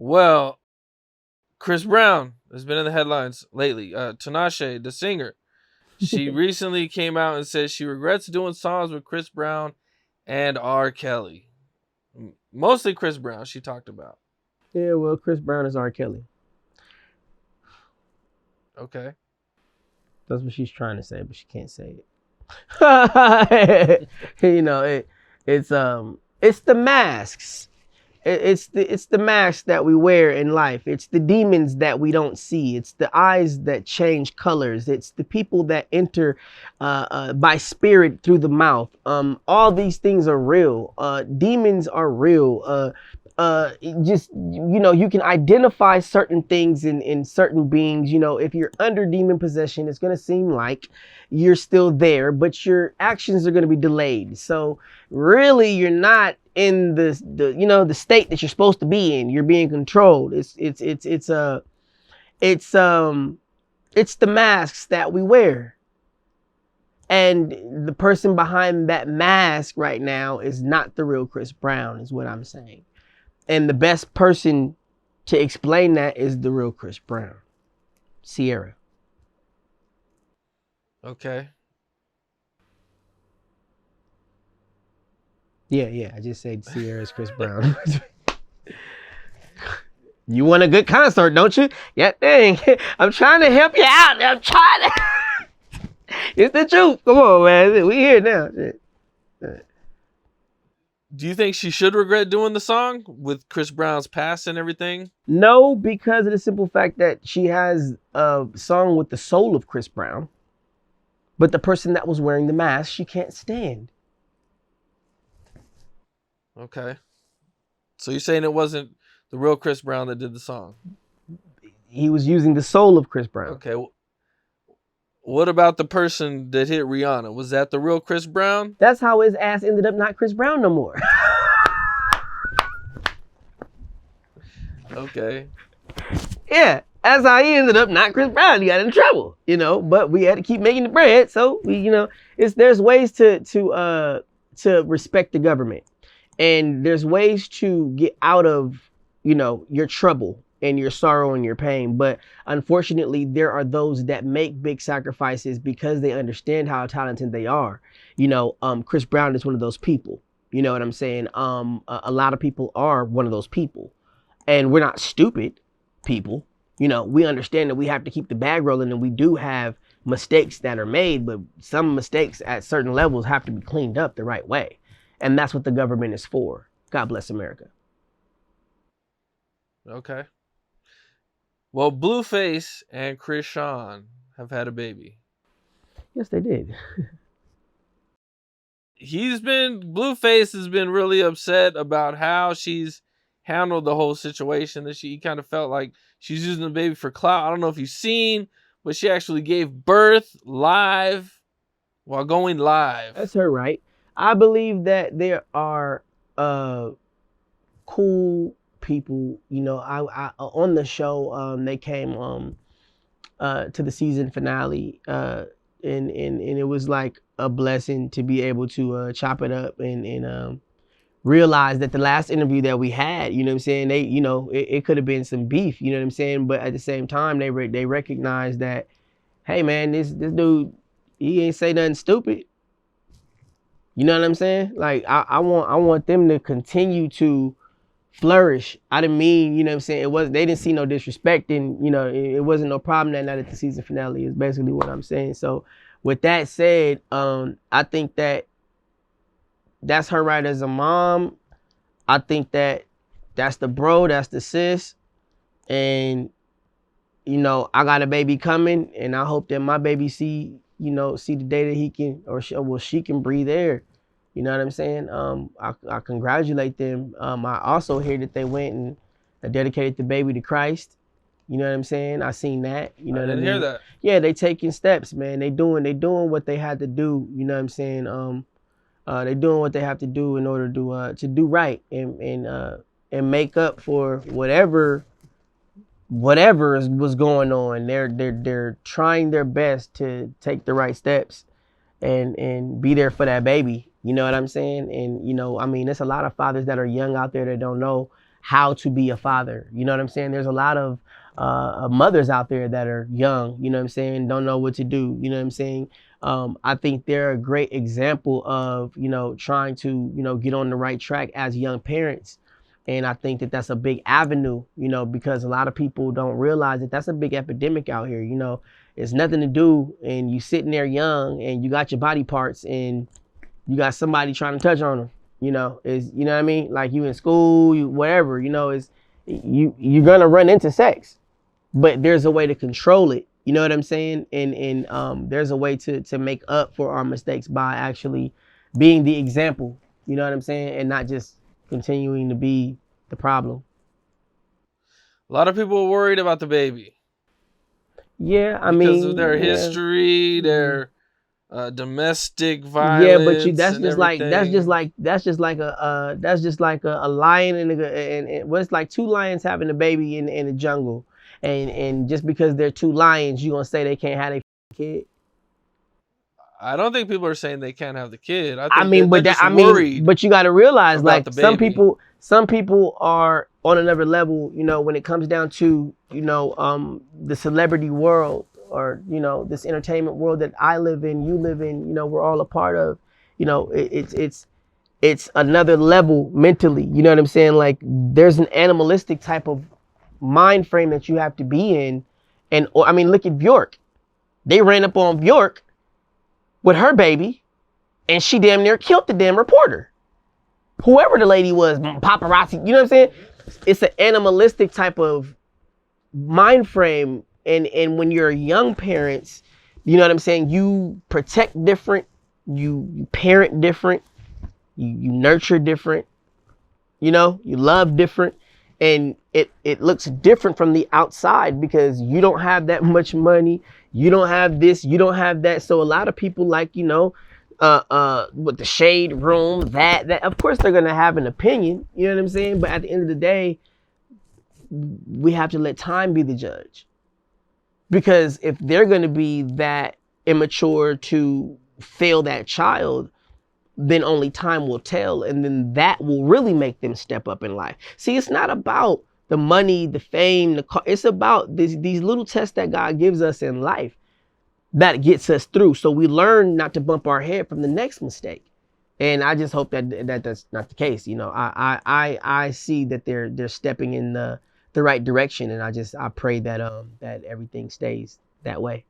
Well, Chris Brown has been in the headlines lately. Tinashe, the singer, she recently came out and said she regrets doing songs with Chris Brown and R. Kelly. Mostly Chris Brown, she talked about. Yeah, well, Chris Brown is R. Kelly. Okay. That's what she's trying to say, but she can't say it. It's the masks. It's the masks that we wear in life. It's the demons that we don't see. It's the eyes that change colors. It's the people that enter by spirit through the mouth. All these things are real. Demons are real. You can identify certain things in certain beings. If you're under demon possession, it's going to seem like you're still there, but your actions are going to be delayed. So really, you're not in the state that you're supposed to be in. You're being controlled. It's the masks that we wear. And the person behind that mask right now is not the real Chris Brown, is what I'm saying. And the best person to explain that is the real Chris Brown, Sierra. Okay. Yeah. I just said Sierra's Chris Brown. You want a good concert, don't you? Yeah, dang. I'm trying to help you out. I'm trying to. It's the truth. Come on, man. We here now. Do you think she should regret doing the song with Chris Brown's past and everything? No, because of the simple fact that she has a song with the soul of Chris Brown, but the person that was wearing the mask, she can't stand. Okay. So you're saying it wasn't the real Chris Brown that did the song? He was using the soul of Chris Brown. Okay. What about the person that hit Rihanna? Was that the real Chris Brown? That's how his ass ended up not Chris Brown no more. Okay. Yeah, that's how he ended up not Chris Brown. He got in trouble, but we had to keep making the bread. So there's ways to respect the government. And there's ways to get out of, your trouble and your sorrow and your pain. But unfortunately, there are those that make big sacrifices because they understand how talented they are. Chris Brown is one of those people. You know what I'm saying? A lot of people are one of those people. And we're not stupid people. We understand that we have to keep the bag rolling, and we do have mistakes that are made, but some mistakes at certain levels have to be cleaned up the right way. And that's what the government is for. God bless America. Okay. Well, Blueface and Chrisean have had a baby. Yes, they did. Blueface has been really upset about how she's handled the whole situation, that she kind of felt like she's using the baby for clout. I don't know if you've seen, but she actually gave birth live while going live. That's her right. I believe that there are cool people. I on the show, they came to the season finale, and it was like a blessing to be able to chop it up and realize that the last interview that we had, it could have been some beef, but at the same time they recognize that, hey man, this dude, he ain't say nothing stupid. You know what I'm saying? Like I want them to continue to flourish. I didn't mean, they didn't see no disrespect, and it wasn't no problem that night at the season finale is basically what I'm saying. So with that said, I think that's her right as a mom. I think that's the bro, that's the sis. And, I got a baby coming, and I hope that my baby see the day that he can, she can breathe air. You know what I'm saying? I congratulate them. I also hear that they went and dedicated the baby to Christ. You know what I'm saying? I seen that. You know I what I didn't mean? hear that. Yeah, they taking steps, man. They doing what they had to do. You know what I'm saying? They doing what they have to do in order to do right and make up for whatever was going on. They're trying their best to take the right steps and be there for that baby. You know what I'm saying? And there's a lot of fathers that are young out there that don't know how to be a father. You know what I'm saying? There's a lot of mothers out there that are young, you know what I'm saying, don't know what to do, you know what I'm saying. I think they're a great example of, you know, trying to, you know, get on the right track as young parents. And I think that that's a big avenue, you know, because a lot of people don't realize that that's a big epidemic out here. You know, it's nothing to do, and you sitting there young, and you got your body parts, and you got somebody trying to touch on them. You know, is, you know what I mean? Like, you in school, you whatever. You know, is you're gonna run into sex, but there's a way to control it. You know what I'm saying? And there's a way to make up for our mistakes by actually being the example. You know what I'm saying? And not just continuing to be the problem. A lot of people are worried about the baby Yeah, I because of mean, their yeah. history, Mhm. their domestic Yeah, but you violence that's and just like everything. that's just like a lion and well, it's like two lions having a baby in the jungle. And just because they're two lions, you gonna say they can't have a kid? I don't think people are saying they can't have the kid. I I think mean, they're but just worried but you got to realize, about like, the baby. some people are on another level. You know, when it comes down to, you know, the celebrity world, or, you know, this entertainment world that I live in, you live in. You know, we're all a part of. You know, it's another level mentally. You know what I'm saying? Like, there's an animalistic type of mind frame that you have to be in. And I mean, look at Bjork. They ran up on Bjork with her baby, and she damn near killed the damn reporter. Whoever the lady was, paparazzi, you know what I'm saying? It's an animalistic type of mind frame. And when you're young parents, you know what I'm saying? You protect different, you parent different, you nurture different, you know, you love different. And it looks different from the outside because you don't have that much money. You don't have this, you don't have that. So a lot of people, like, you know, with the shade room, that of course they're gonna have an opinion, you know what I'm saying? But at the end of the day, we have to let time be the judge. Because if they're gonna be that immature to fail that child, then only time will tell, and then that will really make them step up in life. See, it's not about the money, the fame, the car. It's about these little tests that God gives us in life that gets us through, so we learn not to bump our head from the next mistake. And I just hope that that's not the case. You know, I see that they're stepping in the right direction, and I pray that that everything stays that way.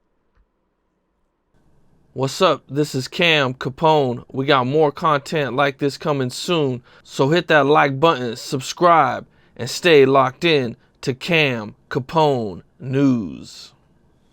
What's up? This is Cam Capone. We got more content like this coming soon. So hit that like button, subscribe, and stay locked in to Cam Capone News.